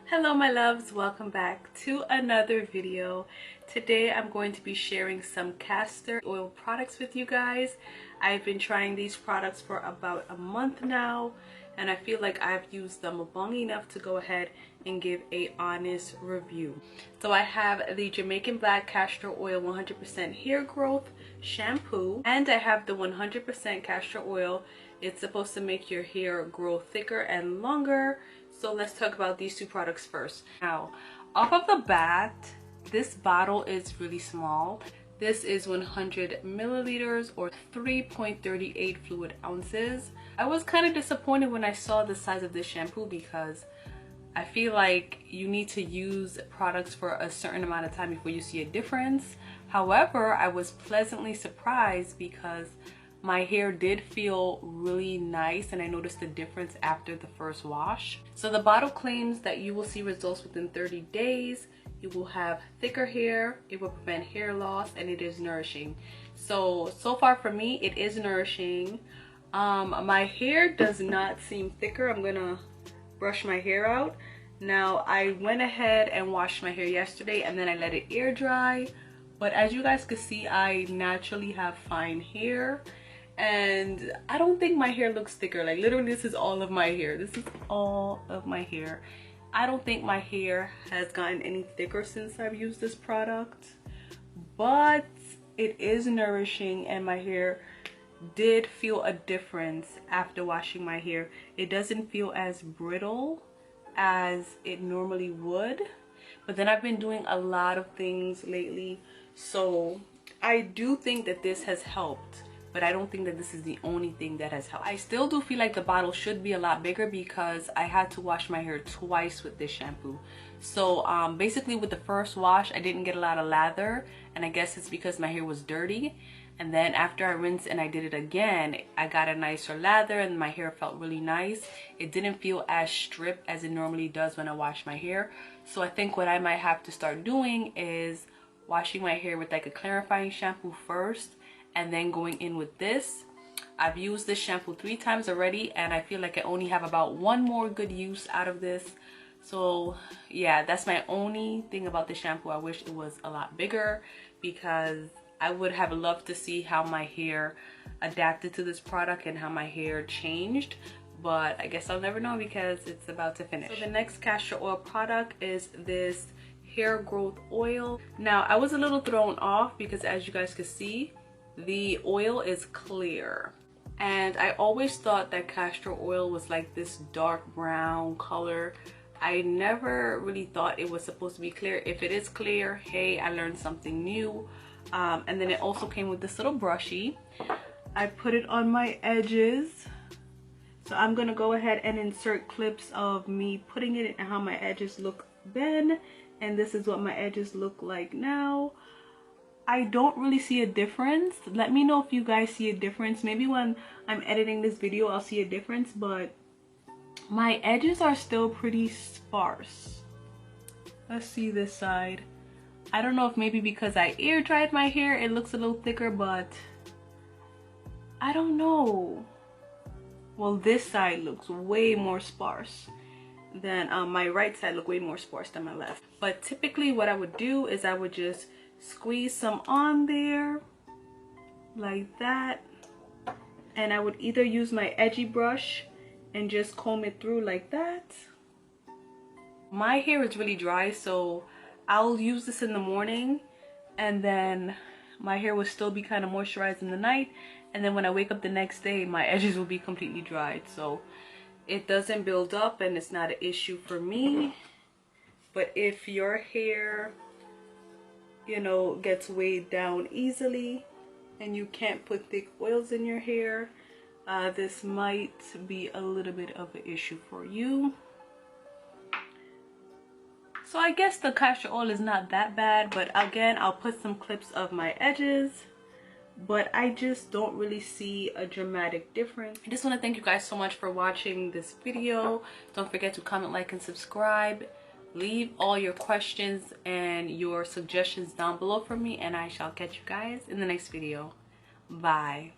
Hello my loves, welcome back to another video. Today I'm going to be sharing some castor oil products with you guys. I've been trying these products for about a month now and I feel like I've used them long enough to go ahead and give a honest review. So I have the Jamaican Black Castor Oil 100% Hair Growth Shampoo, and I have the 100% Castor Oil. It's supposed to make your hair grow thicker and longer. So let's talk about these two products first. Now, off of the bat, this bottle is really small. This is 100 milliliters or 3.38 fluid ounces. I was kind of disappointed when I saw the size of this shampoo because I feel like you need to use products for a certain amount of time before you see a difference. However, I was pleasantly surprised because my hair did feel really nice and I noticed the difference after the first wash. So the bottle claims that you will see results within 30 days. You will have thicker hair, it will prevent hair loss, and it is nourishing. So far for me, it is nourishing. My hair does not seem thicker. I'm gonna brush my hair out. Now, I went ahead and washed my hair yesterday and then I let it air dry. But as you guys can see, I naturally have fine hair. And I don't think my hair looks thicker. Like literally this is all of my hair. This is all of my hair. I don't think my hair has gotten any thicker since I've used this product. But it is nourishing and my hair did feel a difference after washing my hair. It doesn't feel as brittle as it normally would. But then I've been doing a lot of things lately. So I do think that this has helped. But I don't think that this is the only thing that has helped. I still do feel like the bottle should be a lot bigger because I had to wash my hair twice with this shampoo. So basically with the first wash, I didn't get a lot of lather, and I guess it's because my hair was dirty. And then after I rinsed and I did it again, I got a nicer lather and my hair felt really nice. It didn't feel as stripped as it normally does when I wash my hair. So I think what I might have to start doing is washing my hair with like a clarifying shampoo first, and then going in with this. I've used this shampoo 3 times already and I feel like I only have about one more good use out of this. So yeah, that's my only thing about the shampoo. I wish it was a lot bigger because I would have loved to see how my hair adapted to this product and how my hair changed. But I guess I'll never know because it's about to finish. So the next castor oil product is this hair growth oil. Now I was a little thrown off because as you guys can see, the oil is clear, and I always thought that castor oil was like this dark brown color. I never really thought it was supposed to be clear. If it is clear, hey, I learned something new. And then it also came with this little brushie. I put it on my edges, so I'm gonna go ahead and insert clips of me putting it and how my edges look then, and this is what my edges look like now. I don't really see a difference. Let me know if you guys see a difference. Maybe when I'm editing this video I'll see a difference, but my edges are still pretty sparse. Let's see this side. I don't know if maybe because I air dried my hair it looks a little thicker, but I don't know. Well, this side looks way more sparse than my right side look way more sparse than my left. But typically what I would do is I would just squeeze some on there like that, and I would either use my edgy brush and just comb it through like that. My hair is really dry, so I'll use this in the morning and then my hair will still be kind of moisturized in the night, and then when I wake up the next day my edges will be completely dried, so it doesn't build up and it's not an issue for me. But if your hair, you know, gets weighed down easily and you can't put thick oils in your hair, this might be a little bit of an issue for you. So I guess the castor oil is not that bad, but again I'll put some clips of my edges, but I just don't really see a dramatic difference. I just want to thank you guys so much for watching this video. Don't forget to comment, like, and subscribe. Leave all your questions and your suggestions down below for me, and I shall catch you guys in the next video. Bye.